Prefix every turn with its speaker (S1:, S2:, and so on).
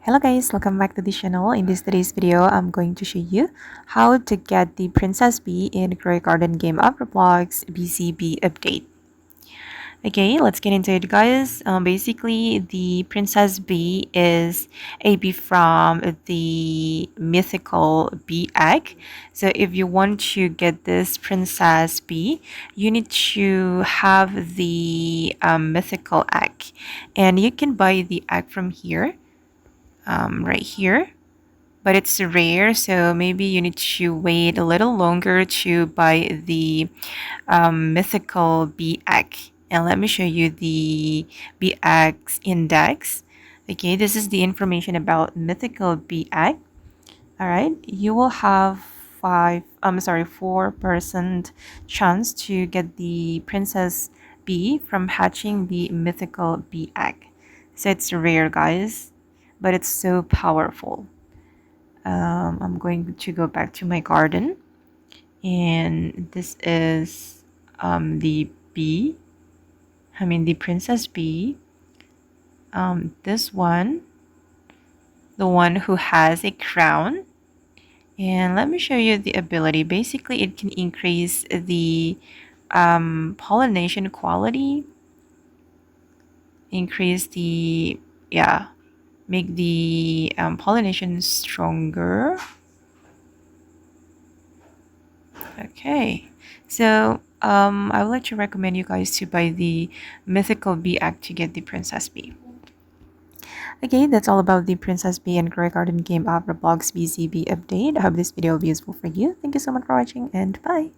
S1: Hello guys, welcome back to the channel. In today's video, I'm going to show you how to get the Princess Bee in Grow Garden game of Roblox Bizzy Bee update. Okay, let's get into it guys. Basically, the Princess Bee is a bee from the Mythical Bee Egg. So if you want to get this Princess Bee, you need to have the Mythical Egg. And you can buy the egg from here. Right here, but it's rare, so maybe you need to wait a little longer to buy the mythical bee egg. And let me show you the bee eggs index. Okay, this is the information about mythical bee egg. All right, you will have 4% chance to get the princess bee from hatching the mythical bee egg. So it's rare guys, but it's so powerful. I'm going to go back to my garden, and this is the bee, the princess bee. This one, the one who has a crown. And let me show you the ability. Basically, it can increase the pollination quality, increase the, yeah, make the pollination stronger. Okay, so I would like to recommend you guys to buy the Mythical Bee Egg to get the Princess Bee. Okay, that's all about the Princess Bee and Grow Garden game of Roblox BCB update. I hope this video will be useful for you. Thank you so much for watching and bye!